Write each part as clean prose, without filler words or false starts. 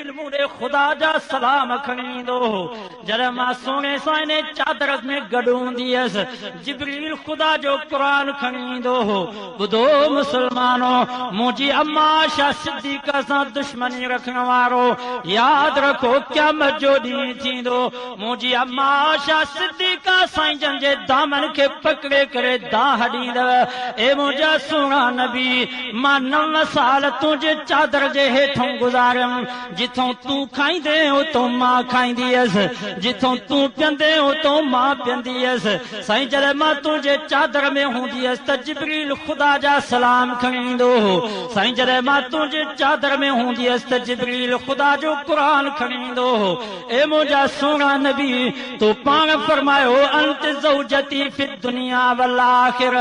जिब्रील मुझे खुदा जा सलाम खणी दो जरा मां सोने साइने चादर में गडूं दियस जिब्रील खुदा जो कुरान खणी दो बुधो मुसलमानो मुझी अम्मा आशा सिद्दीका सा दुश्मनी रखण वारो याद रखो क़यामत जो ॾींहुं थींदो मुझी अम्मा आशा सिद्दीका साईं जन जे दामन के पकड़े करे दाह ॾींदव ए मुंहिंजा सुहिणा नबी मां 9 साल तुंहिंजे चादर जे हेठों गुज़ारियमि जिथों तूं खाईंदे उतो मां खाईंदी हुअसि जिथों तूं पीअंदे उतो मां पीअंदी हुअसि साईं जॾहिं मां तुंहिंजे चादर में हूंदी हुअसि त जिब्रील ख़ुदा जा सलाम खणी ईंदो हो साईं जॾहिं मां तुंहिंजे चादर में हूंदी हुअसि त जिब्रील ख़ुदा जो क़ुरान खणी ईंदो हो ए मुंहिंजा सुहिणा नबी तूं पाण फरमायो अंत ज़ौजती फि दुनिया वल आखिर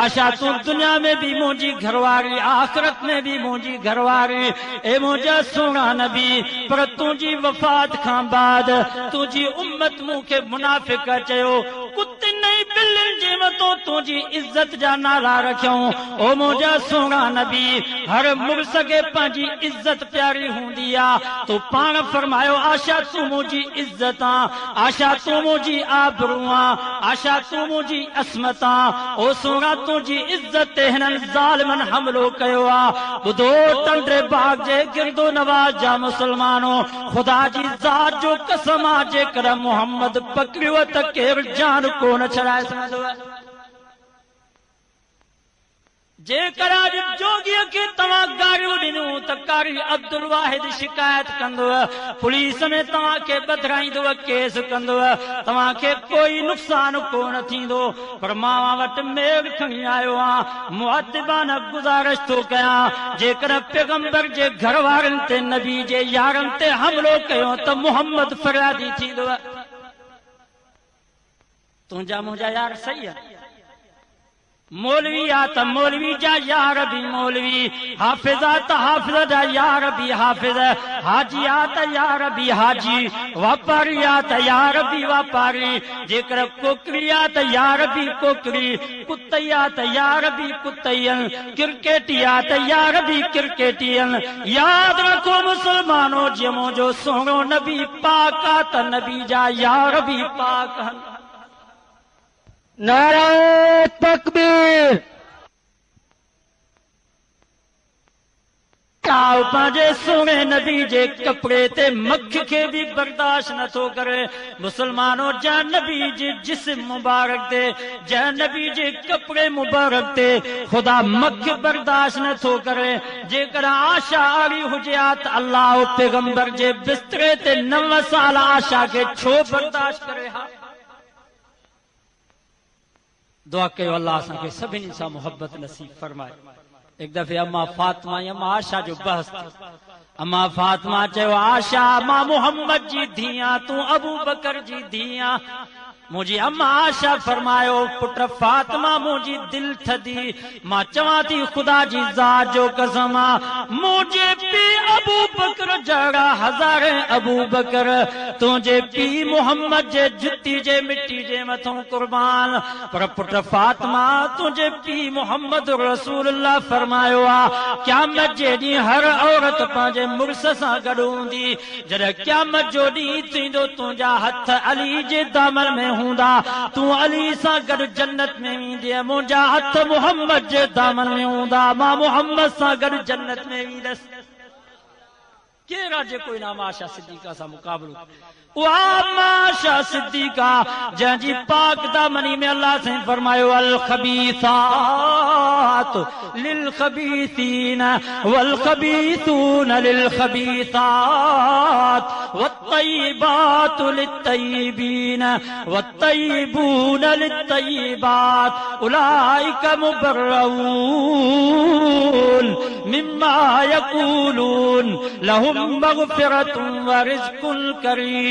आशा तूं दुनिया में भी मुंहिंजी घरवारी आखिरत में भी मुंहिंजी घरवारी ए मुंहिंजा सुहिणा नबी पर तुंहिंजी वफ़ात खां बाद तुंहिंजी उम्मत मूंखे मुनाफ़िक़ चयो कुते नहीं बिल्लियुनि जे मथां तुंहिंजी इज़त जा नाला रखियऊं ओ मुंहिंजा सुहिणा नबी हर मुड़स खे पंहिंजी इज़त प्यारी हूंदी आहे तूं पाण फरमायो आशा तूं मुंहिंजी इज़त आहे आशा तूं मुंहिंजी आबरू आहे आशा तूं मुंहिंजी असमत आहे ओ सुहिणा तुंहिंजी इज़त ते हिननि ज़ालिमनि हमलो कयो आहे ॿुधो टंडे बाग जे गिरदो नवाज़ जा मुसलमानो ख़ुदा जी ज़ात जो कसम आहे जेकर मोहम्मद पकड़ियो त केरु जान कोन छॾाए सघंदो जेकर जोगीअ खे तव्हां गारियूं ॾिनूं त कारी अब्दुल वाहिद शिकायत कंदो पुलिस में तव्हांखे ॿधाईंदो केस कंदो तव्हांखे कोई नुक़सान कोन थींदो पर मां वटि मेल खणी आयो आहियां मुअद्दिबाना गुज़ारिश थो कयां जेकर पैगंबर जे घर वारनि ते नबी जे यारनि ते हमलो कयो त मुहम्मद फरियादी थींदो तुंहिंजा मुंहिंजा यार सही आहे मौलवी आ त मौलवी जा यार भी मौलवी हाफिज आ त हाफिज जा यार भी हाफिज हाजी आ त यार भी हाजी वापारी आ त यार भी वापारी जेकर कोकरी आ त यार भी कोकरी कुतई आ त यार भी कुतैयन क्रिकेटी आ त यार भी क्रिकेटियन याद रखो मुसलमानो जे मुंहिंजो सोहणो नबी पाक आ त नबी जा यार भी पाक हन नारे तकबीर पंहिंजे सोने नबी जे कपड़े ते मख के भी बर्दाश्त नथो करे मुसलमानो जंहिं नबी जे जिस्म मुबारक ते जंहिं नबी जे कपड़े मुबारक ते ख़ुदा मख बर्दाश्त नथो करे जेकर आशा आरी हुजे हा त अल्लाह पैगंबर जे बिस्तरे ते 9 साल आशा के छो बर्दाश्त करे हा दुआ कयो अल्लाह असांखे सभिनी सां मोहब्बत नसीब फरमाए एक दफ़े अम्मा फातिमा अम्मा आशा जो बहस अम्मा फातिमा चयो आशा मां मोहम्मद जी धीअ तूं अबू बकर जी धीअ मुझी अम्मा आशा फरमायो पुट फातिमा मुझी दिल थदी मां चवां थी खुदा जी ज़ात जो कसम मुझे पी अबू बकर जड़ा हज़ारे अबू बकर तुझे पी मोहम्मद जे जुती जे मिट्टी जे मथों कुर्बान पर पुट फातिमा तुझे पी मोहम्मद रसूलुल्लाह फरमायो आ क़यामत जे ॾींहुं हर औरत पंहिंजे मुड़स सां गॾु हूंदी जॾहिं क़यामत जो ॾींहुं थींदो तुंहिंजा हथ अली जे दामन में हूंदा तू अली सां गॾु जन्नत में वेंदीअ मुंहिंजा हथ मोहम्मद जे दामन में हूंदा मां मोहम्मद सां गॾु जन्नत में वेंदसि केरु जेको इनाम आशा सिद्दीका सां मुक़ाबलो आशा सिद्दीका जंहिंजी पाक दामनी में अल्लाह से फरमायो अल खबीसात लिल खबीसीन वल खबीसून लिल खबीसात वत्तय्यिबात लित तय्यिबीन वत्तय्यिबून लित तय्यिबात उलाइका मुबर्रऊन मिम्मा यकूलून लहुम मग़फ़िरतुन व रिज़्क़ुन करीम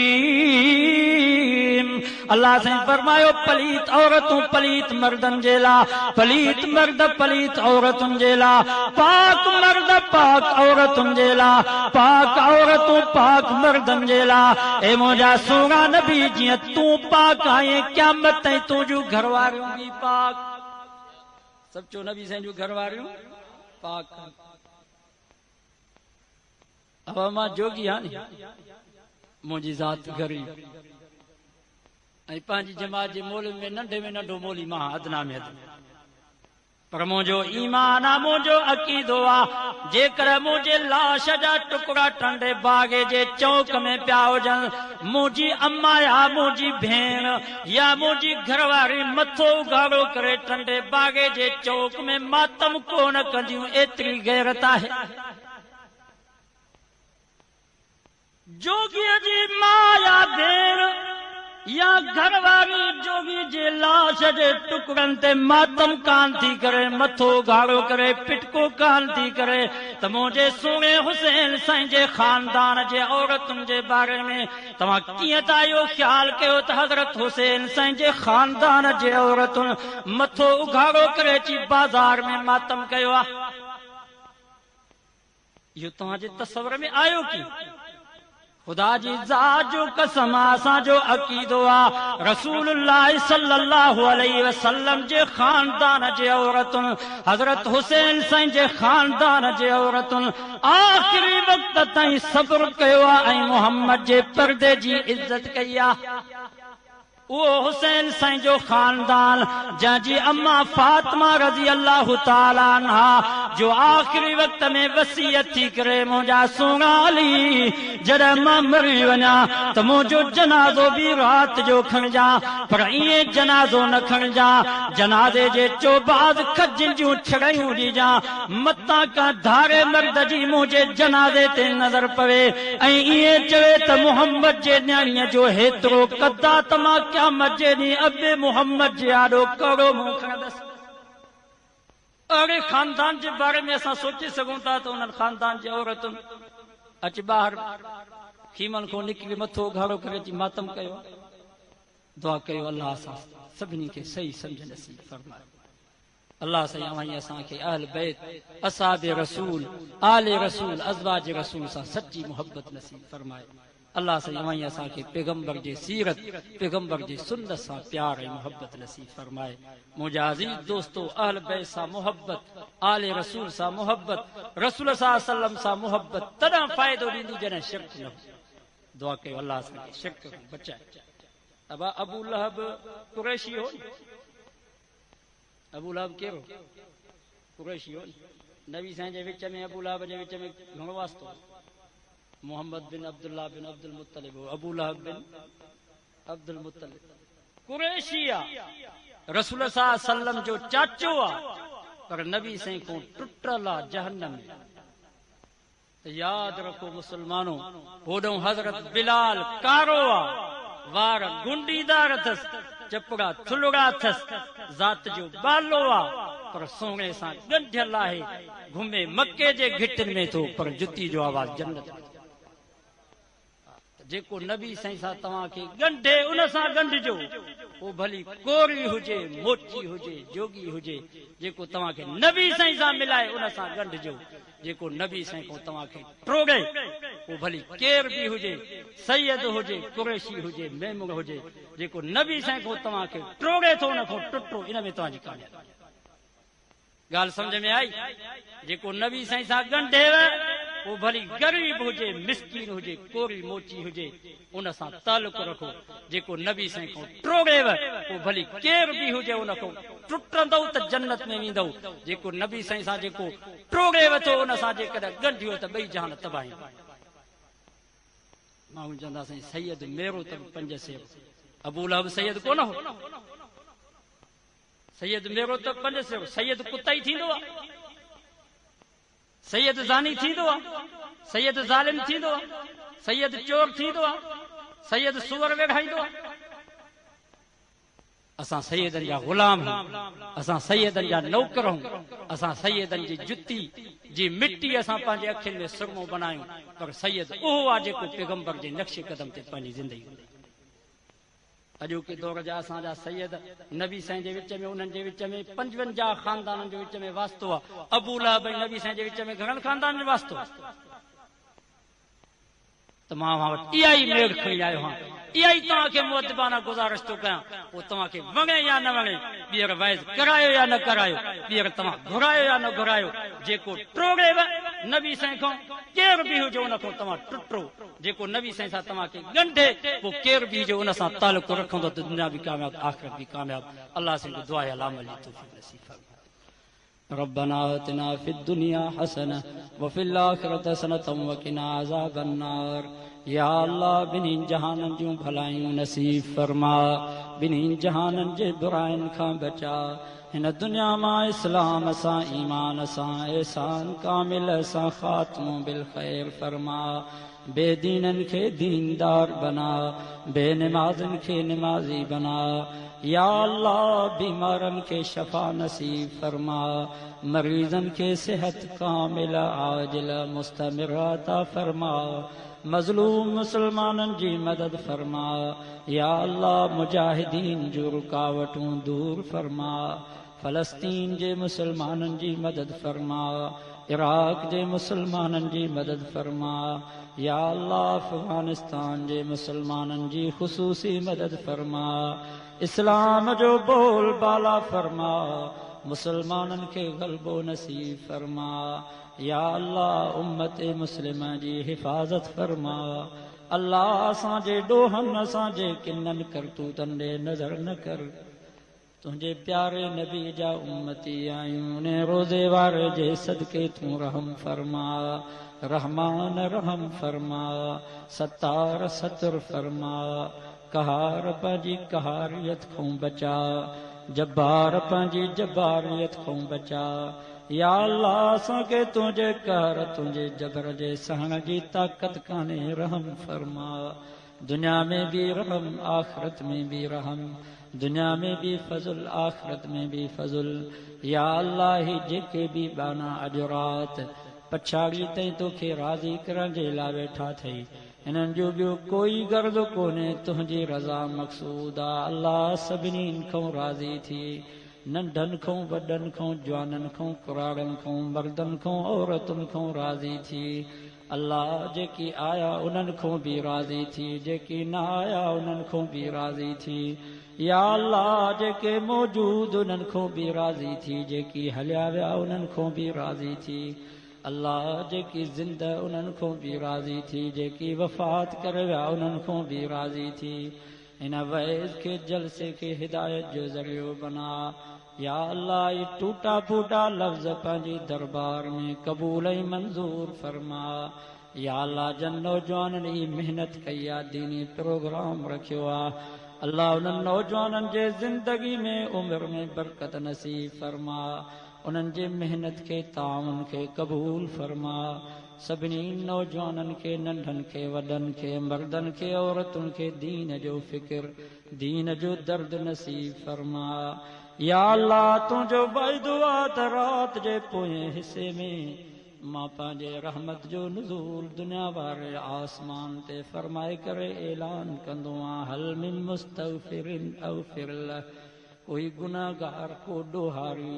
अल्लाह से फरमायो पलीत औरतों पलीत मर्दन जेला पलीत मर्द पलीत औरतुन जेला पाक मर्द पाक औरतुन जेला पाक औरतों पाक मर्दन जेला ए मुंहिंजा सोना नबी जीअं तूं पाक आहीं क़यामत ताईं तुंहिंजूं घरवारियूं भी पाक सभु चो नबी साईं जूं घरवारियूं पाक अब मां जोगी आनी मुझी ज़ात गरीब ऐं पंहिंजी जमात जे मोल में नंढो मोली मां अदना में अदना पर मुझो ईमान आ मुझो अकीदो आ जेकर मुझे लाश जा टुकड़ा टंडे बागे जे चौक में पिया हुजन मुझी अम्मा या मुझी भेण या मुझी घरवारी मथो उघाड़ो करे टंडे बागे जे चौक में मातम कोन कंदियूं एतरी गैरत आहे जोगी जी मां या भेण या घरवारी जोगी जे लाश जे टुकड़न ते मातम कान थी करे मथो गाड़ो करे पिटको कान थी करे त मुझे सोने हुसैन साईं जे खानदान जे औरतुन जे बारे में तव्हां कीअं था इहो ख्याल कयो त हज़रत हुसैन साईं जे खानदान जे औरतुन मथो उघाड़ो करे अची बाज़ार में मातम कयो आहे इहो तव्हांजे तसवर में आयो की खुदा जी ज़ात जो कसम असांजो अक़ीदो आहे रसूलुल्लाह सल्लल्लाहु अलैहि वसल्लम जे खानदान जे औरतुन हज़रत हुसैन साईं जे खानदान जे औरतुन आख़िरी वक़्त ताईं सब्र कयो आहे ऐं मोहम्मद जे पर्दे जी इज़त कई आहे वो हुसैन साईं जो खानदान जंहिंजी अम्मा फातिमा रज़ी अल्लाह ताला अन्हा जो आख़िरी वक़्त में वसीयत थी करे मुंहिंजा सुहिणा अली जॾहिं मां मरी वञा त मुंहिंजो जनाज़ो बि राति जो खणिजा पर ईअं जनाज़ो न खणिजा जनाज़े जे चोबाज़ खजनि जूं छड़ियूं ॾिजां मतां का धारे मर्द जी मुंहिंजे जनाज़े ते नज़र पवे ऐं ईअं चवे त मोहम्मद जे न्याणीअ जो हेतिरो कदा त मां मजे नी अबे मोहम्मद जे आॾो कहिड़ो मुंहुं खणंदसि अहिड़े खानदान जे बारे में असां सोचे सघूं था त उन्हनि खानदान जे औरतुनि अची ॿाहिरि खीमन खां निकिरी मथो घाड़ो करे अची मातम कयो दुआ कयो अल्लाह सां सभिनी खे सही सम्झ नसीब फरमाए अल्लाह साईं अवां असांखे अहल बैत असहाब रसूल आले रसूल अज़वाज रसूल सां सच्ची मोहब्बत नसीब फरमाए अल्लाह साईं अवां असांखे पैगंबर जे सीरत पैगंबर जे सुन्नत सां प्यार ऐं मोहब्बत नसीब फरमाए मुंहिंजा अज़ीज़ दोस्तो अहल बैत सां मोहब्बत आले रसूल सां मोहब्बत रसूल सल्लल्लाहु सां मोहब्बत तॾहिं फ़ाइदो ॾींदी जॾहिं शिरक न हो दुआ कयो अल्लाह असांखे शिरक खां बचाए अब अबू लहब कुरैशी हो अबू लहब कहिड़ो कुरैशी हो नबी साईं जे विच में अबू लहब जे विच में घणो वास्तो मोहम्मद बिन अब्दुल्लाह बिन अब्दुल मुत्तलिब अबू लहब बिन अब्दुल मुत्तलिब कुरैशी रसूल सल्लम जो चाचो आ पर नबी साईं को टुटल आ जहन्नम में याद रखो मुसलमानों होॾो हज़रत बिलाल कारो आ वार गुंडीदार अथसि चपड़ा थुलड़ा अथसि ज़ात जो बालो आ पर सोने सां ॻंढियल आहे घुमे मके जे घिटनि में थो पर जुती जो आवाज़ जन्नत जेको नबी साईं सां तव्हांखे ॻंढे उन सां ॻंढिजो वो भली कोरी हुजे मोची हुजे जोगी हुजे जेको तव्हांखे नबी साईं सां मिलाए उन सां ॻंढिजो जेको नबी साईं को तव्हांखे ट्रोगे वो भली केर बि हुजे सैयद हुजे कुरैशी हुजे मेमुन हुजे जेको नबी साईं को तव्हांखे ट्रोगे थो उन खां टुटो इन में तव्हांजी कामयाबी ॻाल्हि सम्झ में आई जेको नबी साईं सां ॻंढेव वो भली गरीब हुजे मिस्कीन हुजे कोरी मोची हुजे उन सां तालुक रखो जेको नबी साईं को ट्रोगेव वो भली केर बि हुजे उन खां टुटंदव त जन्नत में वेंदव जेको नबी साईं सां जेको ट्रोगेव थो उन सां जेकॾहिं ॻंढियो त ॿई जहान तबाही माण्हू चवंदा साईं सैयद मेरो त पंज सेव अबू लहब सैयद कोन हो सैयद मेरो त पंज सेव सैयद कुताई थींदो आहे सैयद ज़ानी थींदो आहे सैयद ज़ालिम थींदो आहे सैयद चोर थींदो आहे सैयद सुअर वेढ़ाईंदो आहे असां सैयदनि जा ग़ुलाम आहियूं असां सैयदनि जा नौकर आहियूं असां सैयदनि जी जुती जी मिट्टी असां पंहिंजे अखियुनि में सुरमो बनायूं पर सैयद उहो आहे जेको पैगंबर जे नक्शे कदम ते पंहिंजी ज़िंदगी अॼोके दौर जा असांजा सैयद नबी साईं जे विच में उन्हनि जे विच में 55 खानदाननि जे विच में वास्तो आहे अबू लहब ऐं नबी साईं जे विच में घणनि खानदाननि जो वास्तो त मां वटि इहा ई मेड़ खणी आयो आहियां इहा ई तव्हांखे मुअद्दिबाना गुज़ारिश थो कयां पोइ तव्हांखे वणे या न वणे ॿीहर वाइज़ करायो या न करायो ॿीहर तव्हां घुरायो या न घुरायो जेको ट्रोगेव नबी साईं खां केर बि हुजो उन खां तव्हां टुटो जेको नबी साईं सां तव्हांखे ॻंढे पोइ केर बि हुजे उन सां तालुक़ रखंदो त दुनिया बि कामयाब आख़िरत बि कामयाब अल्लाह से दुआ है अल्लाह अली तौफीक नसीब फरमाए रब्बना आतिना फिद दुनिया हसना व फिल आखिरति हसनतम व क़िना अज़ाबन्नार या अल्लाह बिन्हीं जहाननि जूं भलायूं नसीब फरमा बिन्हीं जहाननि जे बुराइनि खां बचा हिन दुनिया मां इस्लाम सां ईमान सां एहसान कामिल सां ख़ात्मो बिल ख़ैर फरमा बेदीननि खे दीनदार बना बेनमाज़नि खे नमाज़ी बना या अल्लाह बीमारनि खे शफ़ा नसीब फरमा मरीज़नि खे सेहत कामिल आजिल मुस्तमिर अता फरमा मज़लूम मुसलमाननि जी मदद फरमा या अल्लाह मुजाहिदीन जूं रुकावटूं दूर फरमा फ़लस्तीन जे मुसलमाननि जी मदद फरमा इराक जे मुसलमाननि जी मदद फरमा या अल्लाह अफ़गानिस्तान जे मुसलमाननि जी ख़ुसूसी मदद फरमा इस्लाम जो बोल बाला फरमा मुसलमाननि खे ग़लबो नसीब फरमा या अल्लाह उम्मत मुस्लिमा जी हिफ़ाज़त फरमा अल्लाह असांजे ॾोहनि असांजे किननि करतूतनि ॾे नज़र न कर तुंहिंजे प्यारे नबी जा उम्मती आहियूं ने रोज़े वारे जे सदके तूं रहम फरमा रहमान रहम फरमा सतार सतर फरमा कहार पंहिंजी कहारियत खां बचा जब्बार पंहिंजी जब्बारियत खां बचा या अल्लाह असांखे तुंहिंजे कहर तुंहिंजे जबर जे सहण जी ताक़त कान्हे रहम फरमा दुनिया में भी रहम आखिरत में भी रहम दुनिया में भी फज़ुल आखिरत में भी फज़ुल या अल्लाह ही जेके भी बाना अॼु राति पछाड़ी ताईं तोखे राज़ी करण जे लाइ वेठा थई इन्हनि जो ॿियो कोई गर्द कोन्हे तुंहिंजी रज़ा मक़सूद आहे अल्लाह सभिनी खां राज़ी थी नंढनि खां वॾनि खां जवाननि खां कुराड़नि खां मर्दनि खां औरतुनि खां राज़ी थी अल्लाह जेकी आया उन्हनि खां बि राज़ी थी जेकी न आया उन्हनि खां बि राज़ी थी या अल्लाह जेके मौजूद उन्हनि खां बि राज़ी थी जेकी हलिया विया उन्हनि खां बि राज़ी थी अल्लाह जेकी ज़िंद उन्हनि खां बि राज़ी थी जेकी वफ़ात करे विया उन्हनि खां बि राज़ी थी हिन वैज़ खे जलसे खे हिदायत जो ज़रियो बना या अल्लाह ये टूटा फूटा लफ़्ज़ पंहिंजी दरबार में क़बूल ऐं मंज़ूर फरमा या अल्लाह जन नौजवाननि ई मेहनत कई आहे दीनी प्रोग्राम रखियो आहे अल्लाह उन्हनि नौजवाननि जे ज़िंदगी में उमिरि में बरकत नसीब फरमा उन्हनि जे मेहनत खे ताउन खे क़बूल फरमा सभिनी नौजवाननि खे नंढनि खे वॾनि खे मर्दनि खे औरतुनि खे दीन जो फ़िक्र दीन जो दर्द नसीब फरमा या अल्लाह तुंहिंजो वाइदो आहे त राति जे पोएं हिसे में मां पंहिंजे रहमत जो नुज़ूल दुनिया वारे आसमान ते फरमाए करे ऐलान कंदो आहियां हल मिन मुस्तग़फिरिन अग़फिर लह कोई गुनाहगार को ॾोहारी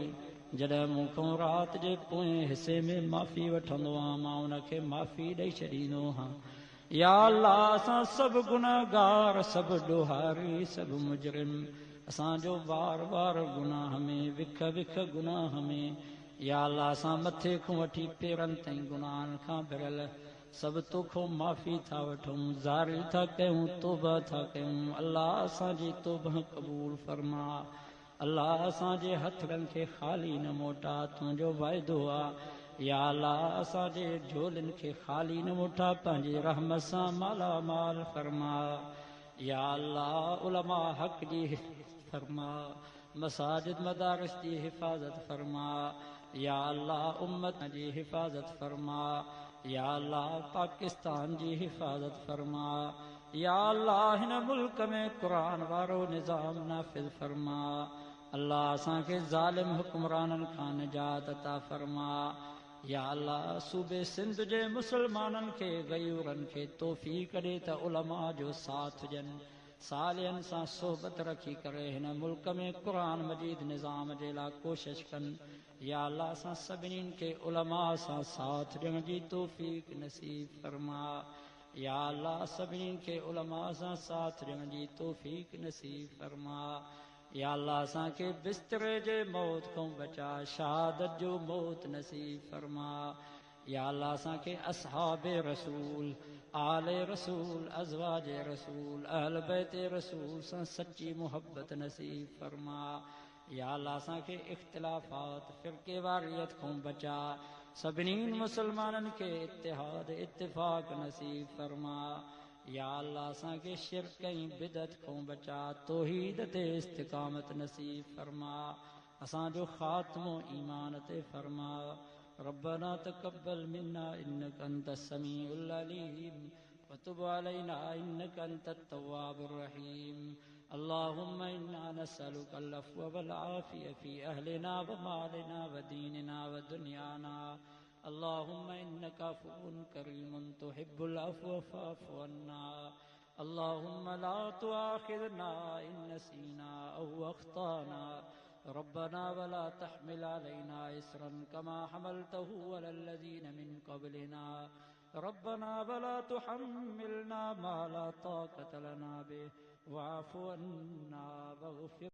जॾहिं मूंखां राति जे पोएं हिसे में माफ़ी वठंदो आहियां मां उनखे माफ़ी ॾेई छॾींदो आहियां या अल्लाह असां सभु गुनाहगार सभु ॾोहारी सभु मुजरिम असांजो बार बार गुनाह में विख विख गुनाह में या अल्लाह असां मथे खां वठी पेरनि ताईं गुनाहनि खां भरियल सभु तोखो माफ़ी था वठूं ज़ारी था कयूं तौबा था कयूं अल्लाह असांजी तौबा क़बूल फरमा अल्लाह असांजे हथड़नि खे ख़ाली न मोटा तुंहिंजो वाइदो आहे या अल्लाह असांजे झोलनि खे ख़ाली न मोटा पंहिंजी रहमत सां माला माल फरमा या अल्लाह उलमा हक़ जी फरमा मसाजिद मदारिस जी हिफ़ाज़त फरमा या अल्लाह उम्मत जी हिफ़ाज़त फरमा या अल्लाह पाकिस्तान जी हिफ़ाज़त फरमा या अल्लाह हिन मुल्क में क़ुरान वारो निज़ाम नाफ़िज़ फरमा अल्लाह असांखे ज़ालिम हुक्मराननि खां निजात अता फरमा या अल्लाह सूबे सिंध जे मुसलमाननि खे गयूरनि खे तौफ़ीक़ ॾे त उलमा जो साथ ॾियनि सालियनि सां सोबत रखी करे हिन मुल्क में क़ुरान मजीद निज़ाम जे लाइ कोशिश कनि या अल्लाह असां सभिनी खे उलमा सां साथ ॾियण जी तौफ़ीक़ नसीब फरमा या अल्लाह सभिनी खे उलमा सां साथ ॾियण जी तौफ़ीक़ नसीब फरमा या अल्लाह असांखे बिस्तरे जे मौत खां बचा शहादत जो मौत नसीब फरमा या अल्लाह असांखे असहाब रसूल, आले रसूल, अज़वाज रसूल, अहल बैत रसूल सां सच्ची मुहब्बत नसीब फरमा। या अल्लाह असांखे इख्तिलाफ़ात फ़िरके वारियत खां बचा, सभिनी मुसलमाननि खे इत्तिहाद इत्तिफ़ाक़ नसीब फरमा। या अल्लाह असांखे शिर्क ऐं बिदत खां बचा, तौहीद ते इस्तिक़ामत नसीब फरमा। असांजो ख़ात्मो ईमान ते फरमा। रब्बना तक़ब्बल मिन्ना इन्नका अंतस समीउल अलीम वतुब अलैना इन्नका अंतत तव्वाबुर रहीम। अल्लाहुम्मा इन्ना नस्अलुकल अफ़्व वल आफ़िय फ़ी अहलिना व मालिना व दीनिना व दुनियाना। अल्लाहुम्मा इन्नका अफ़्वुन करीमुन तुहिब्बुल अफ़्व फ़अफ़ु अन्ना। अल्लाहुम्मा ला तुआख़िज़ना इन नसीना औ अख़्ताना। रब्बना वला तहमिल अलैना इसरन कमा हमलतहु अलल लज़ीन मिन क़ब्लिना। रब्बना वला तुहम्मिलना मा ला ताक़त लना बिहि वाअफ़ु अन्ना वग़फ़िर